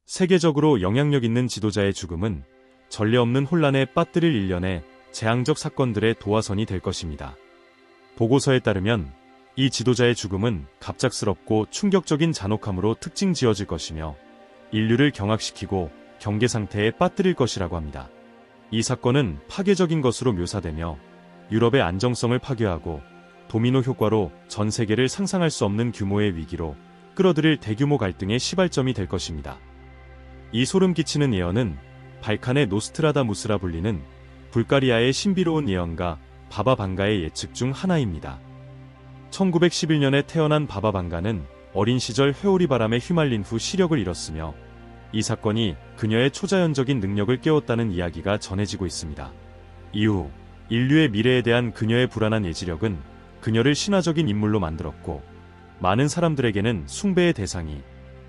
세계적으로 영향력 있는 지도자의 죽음은 전례 없는 혼란에 빠뜨릴 일련의 재앙적 사건들의 도화선이 될 것입니다. 보고서에 따르면 이 지도자의 죽음은 갑작스럽고 충격적인 잔혹함으로 특징 지어질 것이며 인류를 경악시키고 경계 상태에 빠뜨릴 것이라고 합니다. 이 사건은 파괴적인 것으로 묘사되며 유럽의 안정성을 파괴하고 도미노 효과로 전 세계를 상상할 수 없는 규모의 위기로 끌어들일 대규모 갈등의 시발점이 될 것입니다. 이 소름 끼치는 예언은 발칸의 노스트라다무스라 불리는 불가리아의 신비로운 예언가 바바 방가의 예측 중 하나입니다. 1911년에 태어난 바바 방가는 어린 시절 회오리 바람에 휘말린 후 시력을 잃었으며 이 사건이 그녀의 초자연적인 능력을 깨웠다는 이야기가 전해지고 있습니다. 이후 인류의 미래에 대한 그녀의 불안한 예지력은 그녀를 신화적인 인물로 만들었고 많은 사람들에게는 숭배의 대상이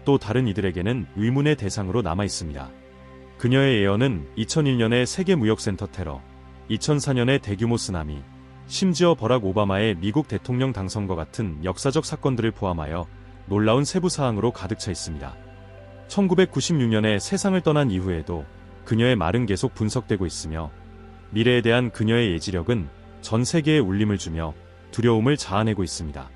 또 다른 이들에게는 의문의 대상으로 남아있습니다. 그녀의 예언은 2001년의 세계무역센터 테러, 2004년의 대규모 쓰나미, 심지어 버락 오바마의 미국 대통령 당선과 같은 역사적 사건들을 포함하여 놀라운 세부 사항으로 가득 차 있습니다. 1996년에 세상을 떠난 이후에도 그녀의 말은 계속 분석되고 있으며 미래에 대한 그녀의 예지력은 전 세계에 울림을 주며 두려움을 자아내고 있습니다.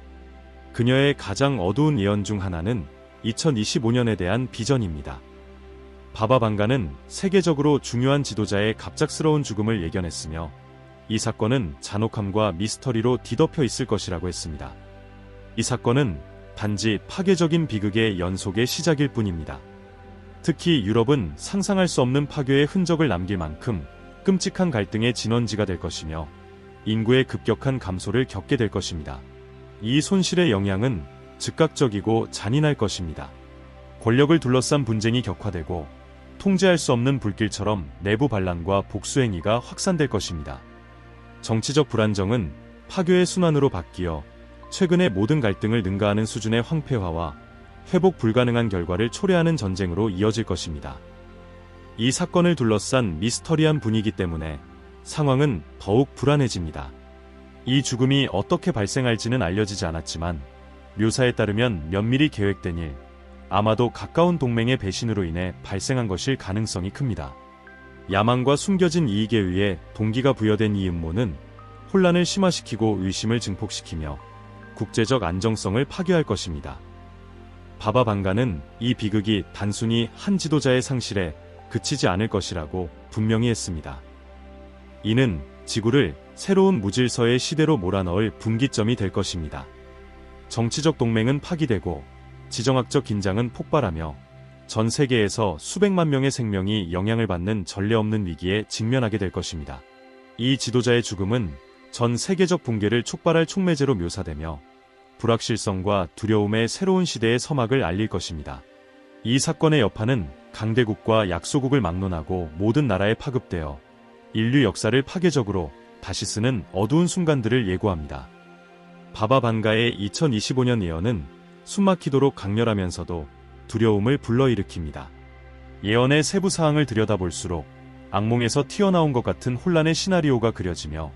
그녀의 가장 어두운 예언 중 하나는 2025년에 대한 비전입니다. 바바 방가는 세계적으로 중요한 지도자의 갑작스러운 죽음을 예견했으며 이 사건은 잔혹함과 미스터리로 뒤덮여 있을 것이라고 했습니다. 이 사건은 단지 파괴적인 비극의 연속의 시작일 뿐입니다. 특히 유럽은 상상할 수 없는 파괴의 흔적을 남길 만큼 끔찍한 갈등의 진원지가 될 것이며 인구의 급격한 감소를 겪게 될 것입니다. 이 손실의 영향은 즉각적이고 잔인할 것입니다. 권력을 둘러싼 분쟁이 격화되고 통제할 수 없는 불길처럼 내부 반란과 복수행위가 확산될 것입니다. 정치적 불안정은 파괴의 순환으로 바뀌어 최근의 모든 갈등을 능가하는 수준의 황폐화와 회복 불가능한 결과를 초래하는 전쟁으로 이어질 것입니다. 이 사건을 둘러싼 미스터리한 분위기 때문에 상황은 더욱 불안해집니다. 이 죽음이 어떻게 발생할지는 알려지지 않았지만 묘사에 따르면 면밀히 계획된 일, 아마도 가까운 동맹의 배신으로 인해 발생한 것일 가능성이 큽니다. 야망과 숨겨진 이익에 의해 동기가 부여된 이 음모는 혼란을 심화시키고 의심을 증폭시키며 국제적 안정성을 파괴할 것입니다. 바바 방가는 이 비극이 단순히 한 지도자의 상실에 그치지 않을 것이라고 분명히 했습니다. 이는 지구를 새로운 무질서의 시대로 몰아넣을 분기점이 될 것입니다. 정치적 동맹은 파기되고 지정학적 긴장은 폭발하며 전 세계에서 수백만 명의 생명이 영향을 받는 전례 없는 위기에 직면하게 될 것입니다. 이 지도자의 죽음은 전 세계적 붕괴를 촉발할 촉매제로 묘사되며 불확실성과 두려움의 새로운 시대의 서막을 알릴 것입니다. 이 사건의 여파는 강대국과 약소국을 막론하고 모든 나라에 파급되어 인류 역사를 파괴적으로 다시 쓰는 어두운 순간들을 예고합니다. 바바 방가의 2025년 예언은 숨막히도록 강렬하면서도 두려움을 불러일으킵니다. 예언의 세부 사항을 들여다볼수록 악몽에서 튀어나온 것 같은 혼란의 시나리오가 그려지며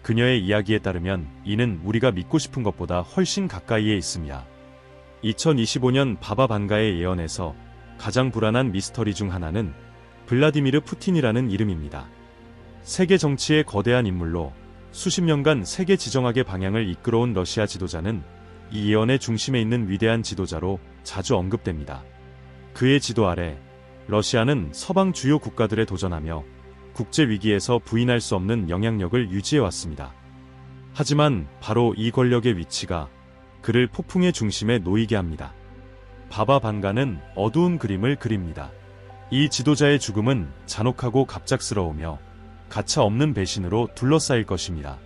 그녀의 이야기에 따르면 이는 우리가 믿고 싶은 것보다 훨씬 가까이에 있습니다. 2025년 바바 방가의 예언에서 가장 불안한 미스터리 중 하나는 블라디미르 푸틴이라는 이름입니다. 세계 정치의 거대한 인물로 수십 년간 세계 지정학의 방향을 이끌어온 러시아 지도자는 이 예언의 중심에 있는 위대한 지도자로 자주 언급됩니다. 그의 지도 아래 러시아는 서방 주요 국가들에 도전하며 국제 위기에서 부인할 수 없는 영향력을 유지해왔습니다. 하지만 바로 이 권력의 위치가 그를 폭풍의 중심에 놓이게 합니다. 바바 방가는 어두운 그림을 그립니다. 이 지도자의 죽음은 잔혹하고 갑작스러우며 가차 없는 배신으로 둘러싸일 것입니다.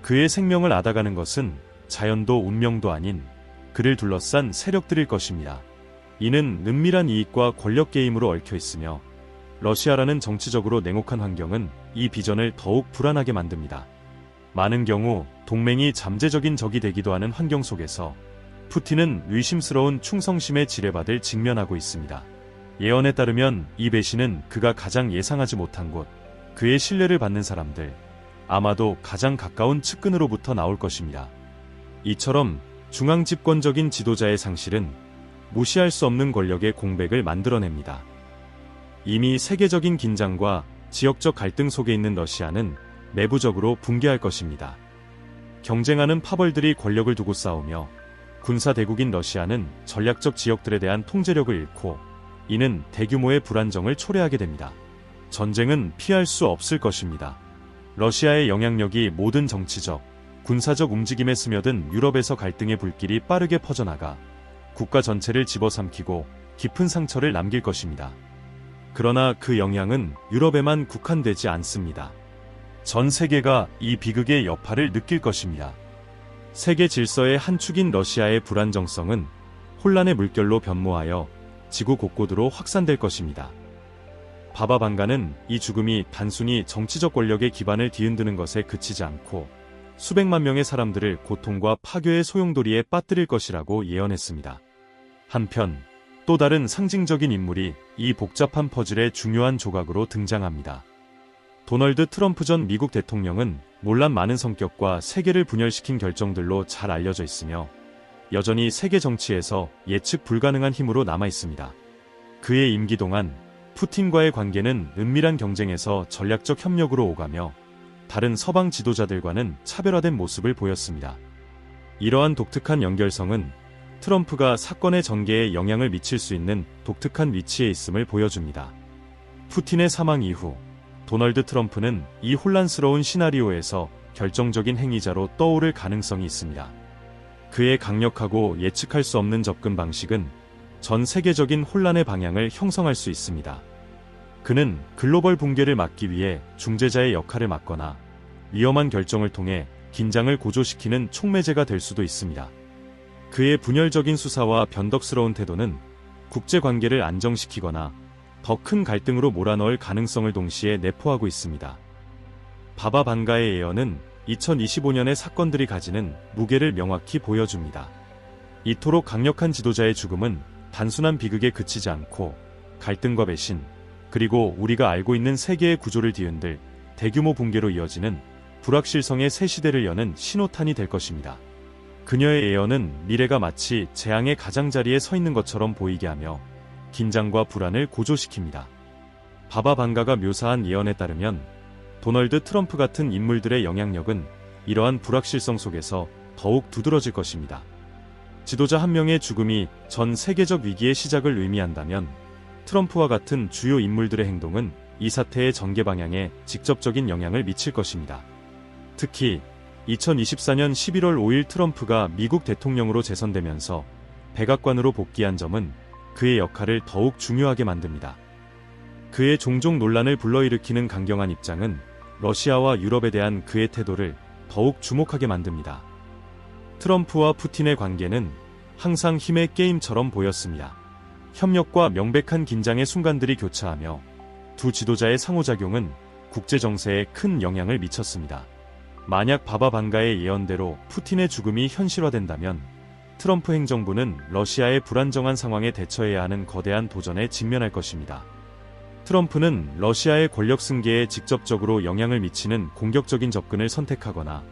그의 생명을 앗아가는 것은 자연도 운명도 아닌 그를 둘러싼 세력들일 것입니다. 이는 은밀한 이익과 권력 게임으로 얽혀 있으며 러시아라는 정치적으로 냉혹한 환경은 이 비전을 더욱 불안하게 만듭니다. 많은 경우 동맹이 잠재적인 적이 되기도 하는 환경 속에서 푸틴은 의심스러운 충성심에 지뢰밭을 직면하고 있습니다. 예언에 따르면 이 배신은 그가 가장 예상하지 못한 곳, 그의 신뢰를 받는 사람들, 아마도 가장 가까운 측근으로부터 나올 것입니다. 이처럼 중앙집권적인 지도자의 상실은 무시할 수 없는 권력의 공백을 만들어냅니다. 이미 세계적인 긴장과 지역적 갈등 속에 있는 러시아는 내부적으로 붕괴할 것입니다. 경쟁하는 파벌들이 권력을 두고 싸우며 군사 대국인 러시아는 전략적 지역들에 대한 통제력을 잃고 이는 대규모의 불안정을 초래하게 됩니다. 전쟁은 피할 수 없을 것입니다. 러시아의 영향력이 모든 정치적, 군사적 움직임에 스며든 유럽에서 갈등의 불길이 빠르게 퍼져나가 국가 전체를 집어삼키고 깊은 상처를 남길 것입니다. 그러나 그 영향은 유럽에만 국한되지 않습니다. 전 세계가 이 비극의 여파를 느낄 것입니다. 세계 질서의 한 축인 러시아의 불안정성은 혼란의 물결로 변모하여 지구 곳곳으로 확산될 것입니다. 바바방가는 이 죽음이 단순히 정치적 권력의 기반을 뒤흔드는 것에 그치지 않고 수백만 명의 사람들을 고통과 파괴의 소용돌이에 빠뜨릴 것이라고 예언했습니다. 한편 또 다른 상징적인 인물이 이 복잡한 퍼즐의 중요한 조각으로 등장합니다. 도널드 트럼프 전 미국 대통령은 논란 많은 성격과 세계를 분열시킨 결정들로 잘 알려져 있으며 여전히 세계 정치에서 예측 불가능한 힘으로 남아 있습니다. 그의 임기 동안 푸틴과의 관계는 은밀한 경쟁에서 전략적 협력으로 오가며 다른 서방 지도자들과는 차별화된 모습을 보였습니다. 이러한 독특한 연결성은 트럼프가 사건의 전개에 영향을 미칠 수 있는 독특한 위치에 있음을 보여줍니다. 푸틴의 사망 이후 도널드 트럼프는 이 혼란스러운 시나리오에서 결정적인 행위자로 떠오를 가능성이 있습니다. 그의 강력하고 예측할 수 없는 접근 방식은 전 세계적인 혼란의 방향을 형성할 수 있습니다. 그는 글로벌 붕괴를 막기 위해 중재자의 역할을 맡거나 위험한 결정을 통해 긴장을 고조시키는 촉매제가 될 수도 있습니다. 그의 분열적인 수사와 변덕스러운 태도는 국제관계를 안정시키거나 더 큰 갈등으로 몰아넣을 가능성을 동시에 내포하고 있습니다. 바바방가의 예언은 2025년의 사건들이 가지는 무게를 명확히 보여줍니다. 이토록 강력한 지도자의 죽음은 단순한 비극에 그치지 않고 갈등과 배신, 그리고 우리가 알고 있는 세계의 구조를 뒤흔들 대규모 붕괴로 이어지는 불확실성의 새 시대를 여는 신호탄이 될 것입니다. 그녀의 예언은 미래가 마치 재앙의 가장자리에 서 있는 것처럼 보이게 하며 긴장과 불안을 고조시킵니다. 바바방가가 묘사한 예언에 따르면 도널드 트럼프 같은 인물들의 영향력은 이러한 불확실성 속에서 더욱 두드러질 것입니다. 지도자 한 명의 죽음이 전 세계적 위기의 시작을 의미한다면 트럼프와 같은 주요 인물들의 행동은 이 사태의 전개 방향에 직접적인 영향을 미칠 것입니다. 특히 2024년 11월 5일 트럼프가 미국 대통령으로 재선되면서 백악관으로 복귀한 점은 그의 역할을 더욱 중요하게 만듭니다. 그의 종종 논란을 불러일으키는 강경한 입장은 러시아와 유럽에 대한 그의 태도를 더욱 주목하게 만듭니다. 트럼프와 푸틴의 관계는 항상 힘의 게임처럼 보였습니다. 협력과 명백한 긴장의 순간들이 교차하며 두 지도자의 상호작용은 국제 정세에 큰 영향을 미쳤습니다. 만약 바바방가의 예언대로 푸틴의 죽음이 현실화된다면 트럼프 행정부는 러시아의 불안정한 상황에 대처해야 하는 거대한 도전에 직면할 것입니다. 트럼프는 러시아의 권력 승계에 직접적으로 영향을 미치는 공격적인 접근을 선택하거나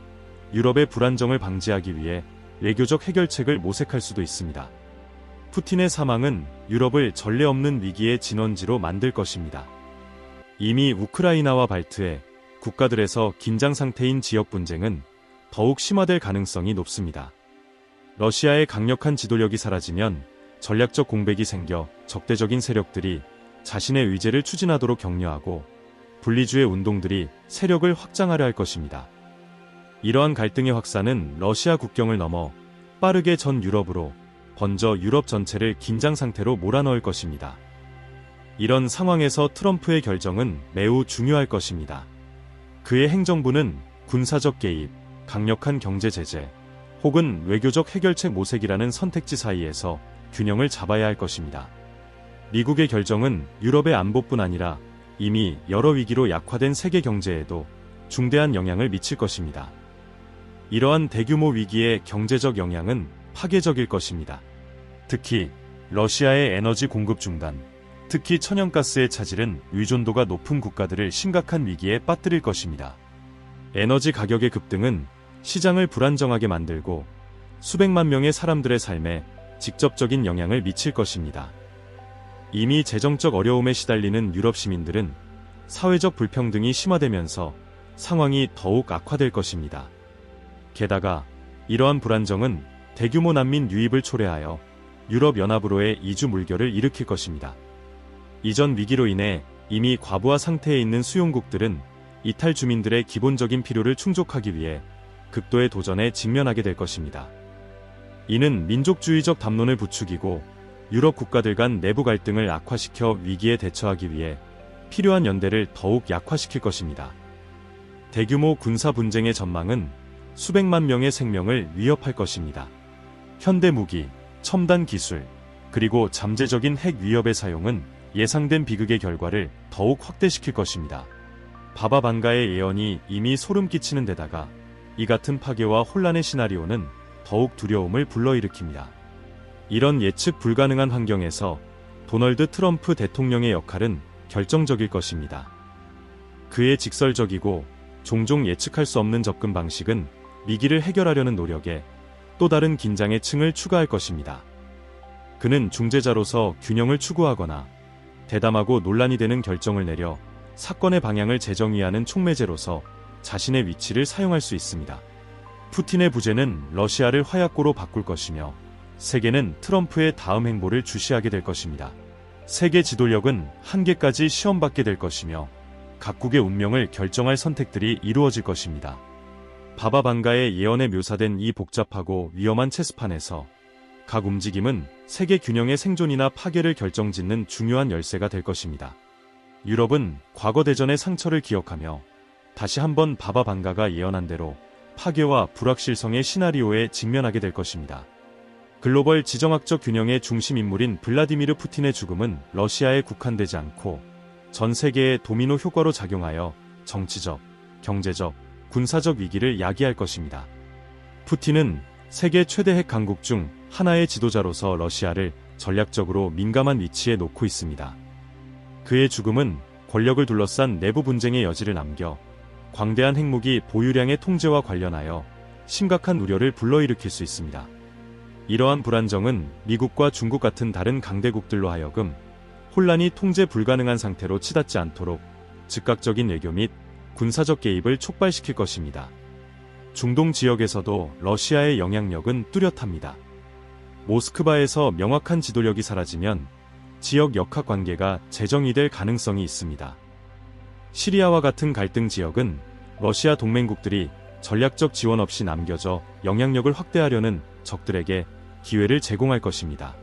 유럽의 불안정을 방지하기 위해 외교적 해결책을 모색할 수도 있습니다. 푸틴의 사망은 유럽을 전례 없는 위기의 진원지로 만들 것입니다. 이미 우크라이나와 발트해 국가들에서 긴장 상태인 지역 분쟁은 더욱 심화될 가능성이 높습니다. 러시아의 강력한 지도력이 사라지면 전략적 공백이 생겨 적대적인 세력들이 자신의 의제를 추진하도록 격려하고 분리주의 운동들이 세력을 확장하려 할 것입니다. 이러한 갈등의 확산은 러시아 국경을 넘어 빠르게 전 유럽으로 번져 유럽 전체를 긴장 상태로 몰아넣을 것입니다. 이런 상황에서 트럼프의 결정은 매우 중요할 것입니다. 그의 행정부는 군사적 개입, 강력한 경제 제재, 혹은 외교적 해결책 모색이라는 선택지 사이에서 균형을 잡아야 할 것입니다. 미국의 결정은 유럽의 안보뿐 아니라 이미 여러 위기로 약화된 세계 경제에도 중대한 영향을 미칠 것입니다. 이러한 대규모 위기의 경제적 영향은 파괴적일 것입니다. 특히 러시아의 에너지 공급 중단, 특히 천연가스의 차질은 의존도가 높은 국가들을 심각한 위기에 빠뜨릴 것입니다. 에너지 가격의 급등은 시장을 불안정하게 만들고 수백만 명의 사람들의 삶에 직접적인 영향을 미칠 것입니다. 이미 재정적 어려움에 시달리는 유럽 시민들은 사회적 불평등이 심화되면서 상황이 더욱 악화될 것입니다. 게다가 이러한 불안정은 대규모 난민 유입을 초래하여 유럽연합으로의 이주 물결을 일으킬 것입니다. 이전 위기로 인해 이미 과부하 상태에 있는 수용국들은 이탈 주민들의 기본적인 필요를 충족하기 위해 극도의 도전에 직면하게 될 것입니다. 이는 민족주의적 담론을 부추기고 유럽 국가들 간 내부 갈등을 악화시켜 위기에 대처하기 위해 필요한 연대를 더욱 약화시킬 것입니다. 대규모 군사 분쟁의 전망은 수백만 명의 생명을 위협할 것입니다. 현대 무기, 첨단 기술, 그리고 잠재적인 핵 위협의 사용은 예상된 비극의 결과를 더욱 확대시킬 것입니다. 바바 방가의 예언이 이미 소름 끼치는 데다가 이 같은 파괴와 혼란의 시나리오는 더욱 두려움을 불러일으킵니다. 이런 예측 불가능한 환경에서 도널드 트럼프 대통령의 역할은 결정적일 것입니다. 그의 직설적이고 종종 예측할 수 없는 접근 방식은 위기를 해결하려는 노력에 또 다른 긴장의 층을 추가할 것입니다. 그는 중재자로서 균형을 추구하거나 대담하고 논란이 되는 결정을 내려 사건의 방향을 재정의하는 촉매제로서 자신의 위치를 사용할 수 있습니다. 푸틴의 부재는 러시아를 화약고로 바꿀 것이며 세계는 트럼프의 다음 행보를 주시하게 될 것입니다. 세계 지도력은 한계까지 시험받게 될 것이며 각국의 운명을 결정할 선택들이 이루어질 것입니다. 바바 방가의 예언에 묘사된 이 복잡하고 위험한 체스판에서 각 움직임은 세계 균형의 생존이나 파괴를 결정짓는 중요한 열쇠가 될 것입니다. 유럽은 과거 대전의 상처를 기억하며 다시 한번 바바 방가가 예언한 대로 파괴와 불확실성의 시나리오에 직면하게 될 것입니다. 글로벌 지정학적 균형의 중심 인물인 블라디미르 푸틴의 죽음은 러시아에 국한되지 않고 전 세계에 도미노 효과로 작용하여 정치적, 경제적, 군사적 위기를 야기할 것입니다. 푸틴은 세계 최대 핵 강국 중 하나의 지도자로서 러시아를 전략적으로 민감한 위치에 놓고 있습니다. 그의 죽음은 권력을 둘러싼 내부 분쟁의 여지를 남겨 광대한 핵무기 보유량의 통제와 관련하여 심각한 우려를 불러일으킬 수 있습니다. 이러한 불안정은 미국과 중국 같은 다른 강대국들로 하여금 혼란이 통제 불가능한 상태로 치닫지 않도록 즉각적인 외교 및 군사적 개입을 촉발시킬 것입니다. 중동 지역에서도 러시아의 영향력은 뚜렷합니다. 모스크바에서 명확한 지도력이 사라지면 지역 역학 관계가 재정의될 가능성이 있습니다. 시리아와 같은 갈등 지역은 러시아 동맹국들이 전략적 지원 없이 남겨져 영향력을 확대하려는 적들에게 기회를 제공할 것입니다.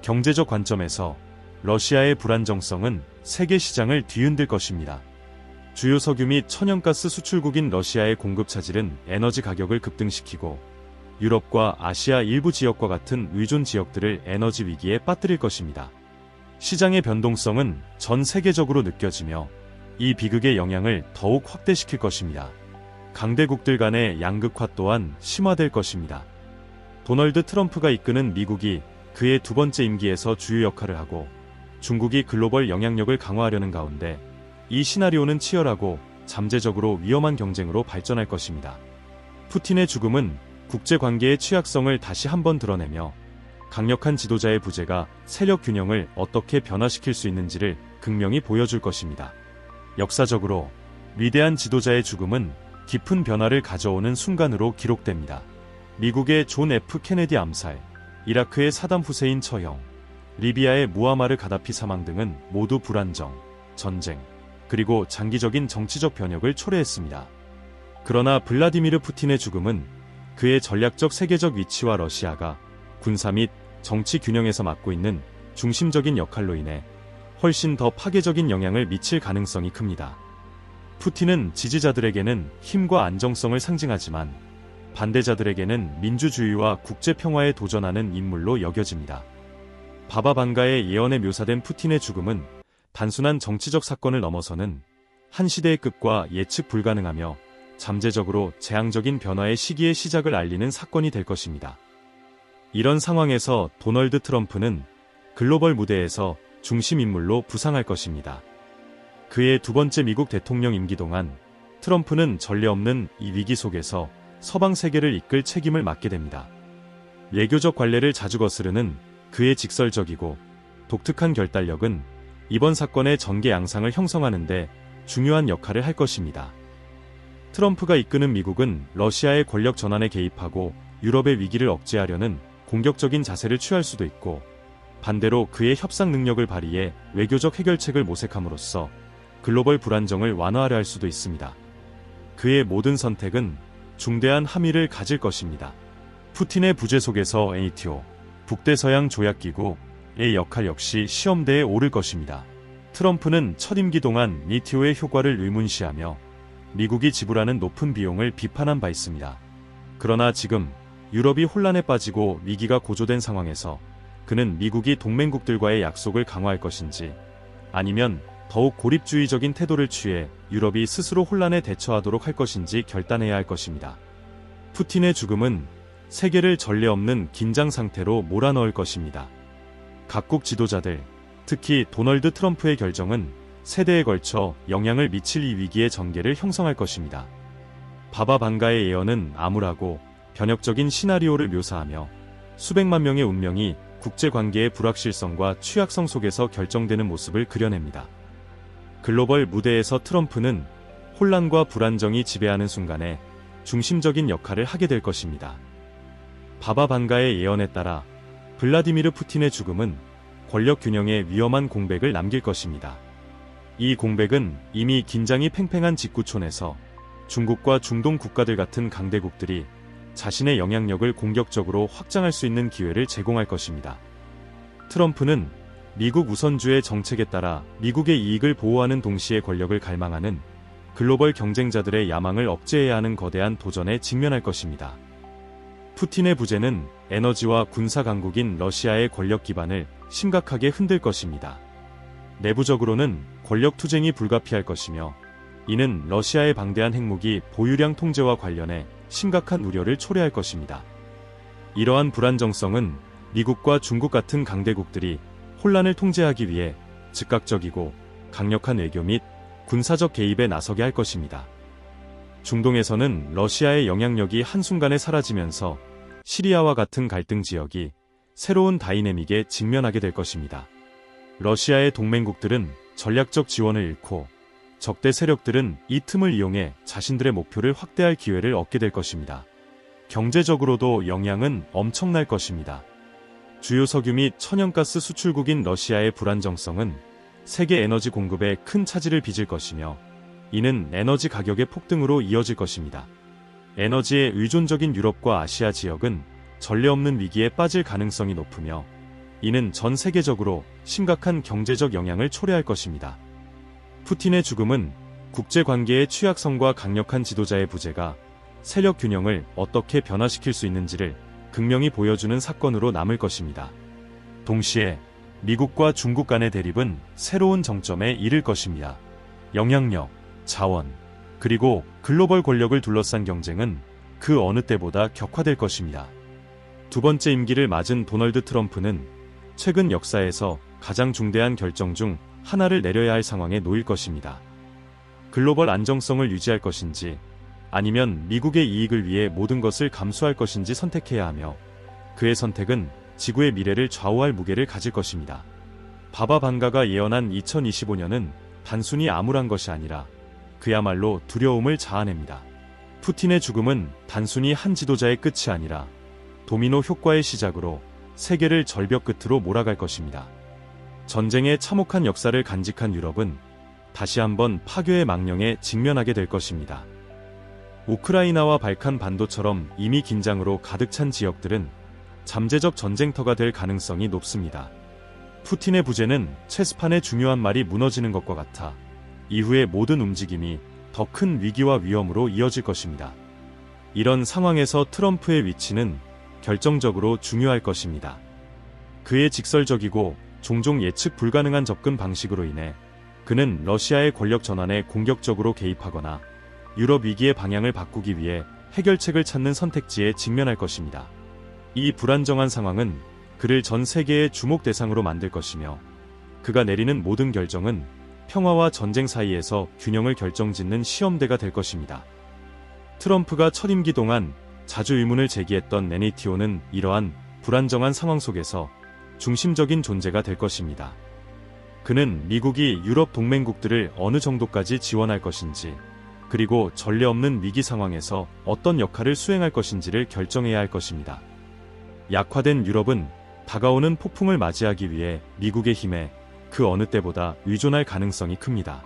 경제적 관점에서 러시아의 불안정성은 세계 시장을 뒤흔들 것입니다. 주요 석유 및 천연가스 수출국인 러시아의 공급 차질은 에너지 가격을 급등시키고 유럽과 아시아 일부 지역과 같은 의존 지역들을 에너지 위기에 빠뜨릴 것입니다. 시장의 변동성은 전 세계적으로 느껴지며 이 비극의 영향을 더욱 확대시킬 것입니다. 강대국들 간의 양극화 또한 심화될 것입니다. 도널드 트럼프가 이끄는 미국이 그의 두 번째 임기에서 주요 역할을 하고 중국이 글로벌 영향력을 강화하려는 가운데 이 시나리오는 치열하고 잠재적으로 위험한 경쟁으로 발전할 것입니다. 푸틴의 죽음은 국제관계의 취약성을 다시 한번 드러내며 강력한 지도자의 부재가 세력 균형을 어떻게 변화시킬 수 있는지를 극명히 보여줄 것입니다. 역사적으로 위대한 지도자의 죽음은 깊은 변화를 가져오는 순간으로 기록됩니다. 미국의 존 F 케네디 암살, 이라크의 사담 후세인 처형, 리비아의 무아마르 가다피 사망 등은 모두 불안정, 전쟁, 그리고 장기적인 정치적 변혁을 초래했습니다. 그러나 블라디미르 푸틴의 죽음은 그의 전략적 세계적 위치와 러시아가 군사 및 정치 균형에서 맡고 있는 중심적인 역할로 인해 훨씬 더 파괴적인 영향을 미칠 가능성이 큽니다. 푸틴은 지지자들에게는 힘과 안정성을 상징하지만 반대자들에게는 민주주의와 국제평화에 도전하는 인물로 여겨집니다. 바바 방가의 예언에 묘사된 푸틴의 죽음은 단순한 정치적 사건을 넘어서는 한 시대의 끝과 예측 불가능하며 잠재적으로 재앙적인 변화의 시기의 시작을 알리는 사건이 될 것입니다. 이런 상황에서 도널드 트럼프는 글로벌 무대에서 중심 인물로 부상할 것입니다. 그의 두 번째 미국 대통령 임기 동안 트럼프는 전례 없는 이 위기 속에서 서방 세계를 이끌 책임을 맡게 됩니다. 외교적 관례를 자주 거스르는 그의 직설적이고 독특한 결단력은 이번 사건의 전개 양상을 형성하는 데 중요한 역할을 할 것입니다. 트럼프가 이끄는 미국은 러시아의 권력 전환에 개입하고 유럽의 위기를 억제하려는 공격적인 자세를 취할 수도 있고, 반대로 그의 협상 능력을 발휘해 외교적 해결책을 모색함으로써 글로벌 불안정을 완화하려 할 수도 있습니다. 그의 모든 선택은 중대한 함의를 가질 것입니다. 푸틴의 부재 속에서 NATO, 북대서양 조약기구의 역할 역시 시험대에 오를 것입니다. 트럼프는 첫 임기 동안 NATO의 효과를 의문시하며 미국이 지불하는 높은 비용을 비판한 바 있습니다. 그러나 지금 유럽이 혼란에 빠지고 위기가 고조된 상황에서 그는 미국이 동맹국들과의 약속을 강화할 것인지, 아니면 더욱 고립주의적인 태도를 취해 유럽이 스스로 혼란에 대처하도록 할 것인지 결단해야 할 것입니다. 푸틴의 죽음은 세계를 전례 없는 긴장 상태로 몰아넣을 것입니다. 각국 지도자들, 특히 도널드 트럼프의 결정은 세대에 걸쳐 영향을 미칠 이 위기의 전개를 형성할 것입니다. 바바 방가의 예언은 암울하고 변혁적인 시나리오를 묘사하며 수백만 명의 운명이 국제관계의 불확실성과 취약성 속에서 결정되는 모습을 그려냅니다. 글로벌 무대에서 트럼프는 혼란과 불안정이 지배하는 순간에 중심적인 역할을 하게 될 것입니다. 바바 방가의 예언에 따라 블라디미르 푸틴의 죽음은 권력 균형에 위험한 공백을 남길 것입니다. 이 공백은 이미 긴장이 팽팽한 직구촌에서 중국과 중동 국가들 같은 강대국들이 자신의 영향력을 공격적으로 확장할 수 있는 기회를 제공할 것입니다. 트럼프는 미국 우선주의 정책에 따라 미국의 이익을 보호하는 동시에 권력을 갈망하는 글로벌 경쟁자들의 야망을 억제해야 하는 거대한 도전에 직면할 것입니다. 푸틴의 부재는 에너지와 군사 강국인 러시아의 권력 기반을 심각하게 흔들 것입니다. 내부적으로는 권력 투쟁이 불가피할 것이며, 이는 러시아의 방대한 핵무기 보유량 통제와 관련해 심각한 우려를 초래할 것입니다. 이러한 불안정성은 미국과 중국 같은 강대국들이 혼란을 통제하기 위해 즉각적이고 강력한 외교 및 군사적 개입에 나서게 할 것입니다. 중동에서는 러시아의 영향력이 한순간에 사라지면서 시리아와 같은 갈등 지역이 새로운 다이내믹에 직면하게 될 것입니다. 러시아의 동맹국들은 전략적 지원을 잃고 적대 세력들은 이 틈을 이용해 자신들의 목표를 확대할 기회를 얻게 될 것입니다. 경제적으로도 영향은 엄청날 것입니다. 주요 석유 및 천연가스 수출국인 러시아의 불안정성은 세계 에너지 공급에 큰 차질을 빚을 것이며, 이는 에너지 가격의 폭등으로 이어질 것입니다. 에너지에 의존적인 유럽과 아시아 지역은 전례 없는 위기에 빠질 가능성이 높으며, 이는 전 세계적으로 심각한 경제적 영향을 초래할 것입니다. 푸틴의 죽음은 국제관계의 취약성과 강력한 지도자의 부재가 세력 균형을 어떻게 변화시킬 수 있는지를 극명히 보여주는 사건으로 남을 것입니다. 동시에 미국과 중국 간의 대립은 새로운 정점에 이를 것입니다. 영향력, 자원, 그리고 글로벌 권력을 둘러싼 경쟁은 그 어느 때보다 격화될 것입니다. 두 번째 임기를 맞은 도널드 트럼프는 최근 역사에서 가장 중대한 결정 중 하나를 내려야 할 상황에 놓일 것입니다. 글로벌 안정성을 유지할 것인지, 아니면 미국의 이익을 위해 모든 것을 감수할 것인지 선택해야 하며, 그의 선택은 지구의 미래를 좌우할 무게를 가질 것입니다. 바바 방가가 예언한 2025년은 단순히 암울한 것이 아니라 그야말로 두려움을 자아냅니다. 푸틴의 죽음은 단순히 한 지도자의 끝이 아니라 도미노 효과의 시작으로 세계를 절벽 끝으로 몰아갈 것입니다. 전쟁의 참혹한 역사를 간직한 유럽은 다시 한번 파괴의 망령에 직면하게 될 것입니다. 우크라이나와 발칸 반도처럼 이미 긴장으로 가득 찬 지역들은 잠재적 전쟁터가 될 가능성이 높습니다. 푸틴의 부재는 체스판의 중요한 말이 무너지는 것과 같아 이후의 모든 움직임이 더 큰 위기와 위험으로 이어질 것입니다. 이런 상황에서 트럼프의 위치는 결정적으로 중요할 것입니다. 그의 직설적이고 종종 예측 불가능한 접근 방식으로 인해 그는 러시아의 권력 전환에 공격적으로 개입하거나 유럽 위기의 방향을 바꾸기 위해 해결책을 찾는 선택지에 직면할 것입니다. 이 불안정한 상황은 그를 전 세계의 주목 대상으로 만들 것이며, 그가 내리는 모든 결정은 평화와 전쟁 사이에서 균형을 결정짓는 시험대가 될 것입니다. 트럼프가 첫 임기 동안 자주 의문을 제기했던 NATO는 이러한 불안정한 상황 속에서 중심적인 존재가 될 것입니다. 그는 미국이 유럽 동맹국들을 어느 정도까지 지원할 것인지, 그리고 전례 없는 위기 상황에서 어떤 역할을 수행할 것인지를 결정해야 할 것입니다. 약화된 유럽은 다가오는 폭풍을 맞이하기 위해 미국의 힘에 그 어느 때보다 의존할 가능성이 큽니다.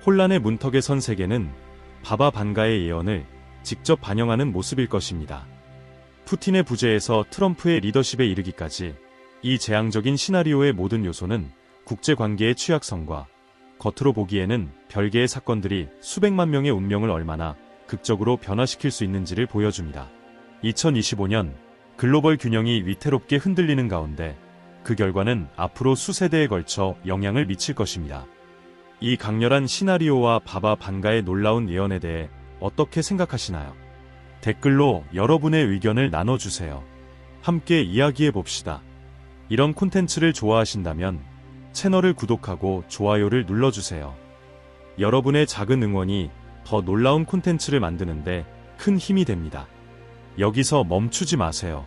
혼란의 문턱에 선 세계는 바바 반가의 예언을 직접 반영하는 모습일 것입니다. 푸틴의 부재에서 트럼프의 리더십에 이르기까지 이 재앙적인 시나리오의 모든 요소는 국제관계의 취약성과 겉으로 보기에는 별개의 사건들이 수백만 명의 운명을 얼마나 극적으로 변화시킬 수 있는지를 보여줍니다. 2025년 글로벌 균형이 위태롭게 흔들리는 가운데 그 결과는 앞으로 수세대에 걸쳐 영향을 미칠 것입니다. 이 강렬한 시나리오와 바바 반가의 놀라운 예언에 대해 어떻게 생각하시나요? 댓글로 여러분의 의견을 나눠주세요. 함께 이야기해봅시다. 이런 콘텐츠를 좋아하신다면 채널을 구독하고 좋아요를 눌러주세요. 여러분의 작은 응원이 더 놀라운 콘텐츠를 만드는데 큰 힘이 됩니다. 여기서 멈추지 마세요.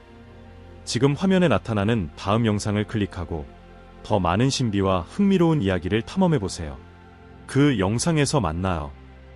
지금 화면에 나타나는 다음 영상을 클릭하고 더 많은 신비와 흥미로운 이야기를 탐험해보세요. 그 영상에서 만나요.